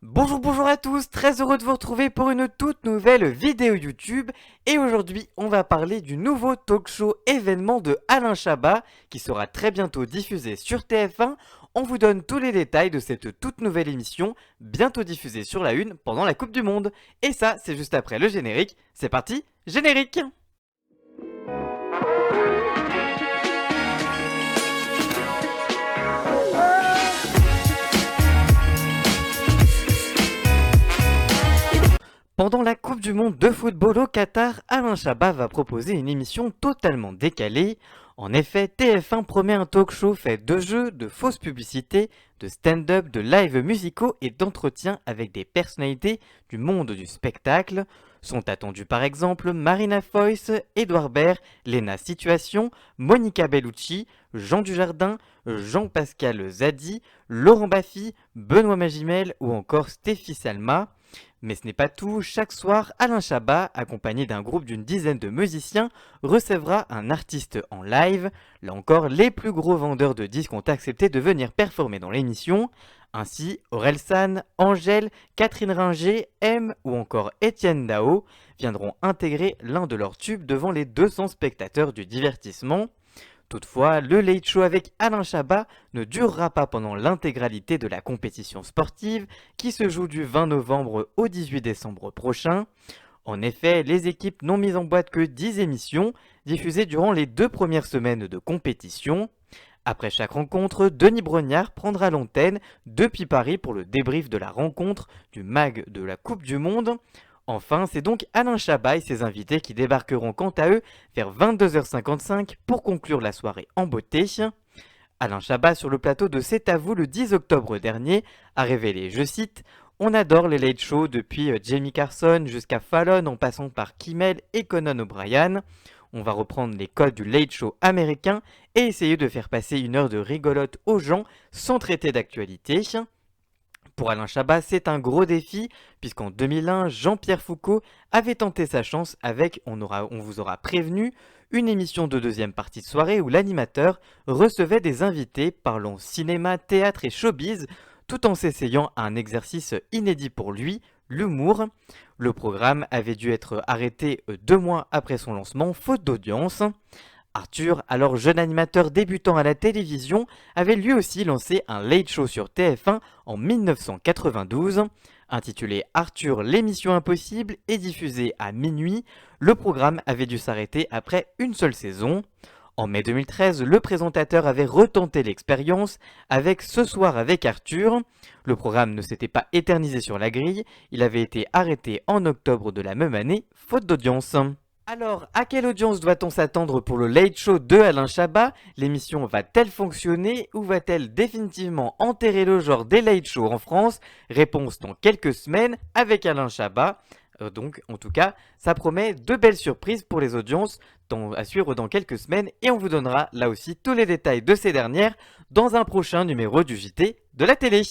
Bonjour à tous, très heureux de vous retrouver pour une toute nouvelle vidéo YouTube. Et aujourd'hui, on va parler du nouveau talk show événement de Alain Chabat qui sera très bientôt diffusé sur TF1. On vous donne tous les détails de cette toute nouvelle émission, bientôt diffusée sur la Une pendant la Coupe du Monde. Et ça, c'est juste après le générique. C'est parti, générique! Pendant la Coupe du Monde de football au Qatar, Alain Chabat va proposer une émission totalement décalée. En effet, TF1 promet un talk show fait de jeux, de fausses publicités, de stand-up, de live musicaux et d'entretiens avec des personnalités du monde du spectacle. Sont attendus par exemple Marina Foïs, Édouard Baird, Léna Situation, Monica Bellucci, Jean Dujardin, Jean-Pascal Zadi, Laurent Baffy, Benoît Magimel ou encore Stéphie Salma. Mais ce n'est pas tout, chaque soir, Alain Chabat, accompagné d'un groupe d'une dizaine de musiciens, recevra un artiste en live. Là encore, les plus gros vendeurs de disques ont accepté de venir performer dans l'émission. Ainsi, Orelsan, Angèle, Catherine Ringer, M ou encore Étienne Dao viendront intégrer l'un de leurs tubes devant les 200 spectateurs du divertissement. Toutefois, le Late Show avec Alain Chabat ne durera pas pendant l'intégralité de la compétition sportive qui se joue du 20 novembre au 18 décembre prochain. En effet, les équipes n'ont mis en boîte que 10 émissions diffusées durant les 2 premières semaines de compétition. Après chaque rencontre, Denis Brognard prendra l'antenne depuis Paris pour le débrief de la rencontre du MAG de la Coupe du Monde. Enfin, c'est donc Alain Chabat et ses invités qui débarqueront quant à eux vers 22h55 pour conclure la soirée en beauté. Alain Chabat sur le plateau de C'est à vous le 10 octobre dernier a révélé, je cite, « On adore les late shows depuis Jamie Carson jusqu'à Fallon en passant par Kimmel et Conan O'Brien. On va reprendre les codes du late show américain et essayer de faire passer une heure de rigolote aux gens sans traiter d'actualité. » Pour Alain Chabat, c'est un gros défi, puisqu'en 2001, Jean-Pierre Foucault avait tenté sa chance avec On vous aura prévenu, une émission de deuxième partie de soirée où l'animateur recevait des invités parlant cinéma, théâtre et showbiz, tout en s'essayant à un exercice inédit pour lui, l'humour. Le programme avait dû être arrêté 2 mois après son lancement, faute d'audience. Arthur, alors jeune animateur débutant à la télévision, avait lui aussi lancé un late show sur TF1 en 1992. Intitulé Arthur, l'émission impossible et diffusé à minuit, le programme avait dû s'arrêter après une seule saison. En mai 2013, le présentateur avait retenté l'expérience avec Ce soir avec Arthur. Le programme ne s'était pas éternisé sur la grille, il avait été arrêté en octobre de la même année, faute d'audience. Alors, à quelle audience doit-on s'attendre pour le Late Show de Alain Chabat? L'émission va-t-elle fonctionner ou va-t-elle définitivement enterrer le genre des Late Show en France? Réponse dans quelques semaines avec Alain Chabat. Donc, en tout cas, ça promet de belles surprises pour les audiences à suivre dans quelques semaines et on vous donnera là aussi tous les détails de ces dernières dans un prochain numéro du JT de la télé.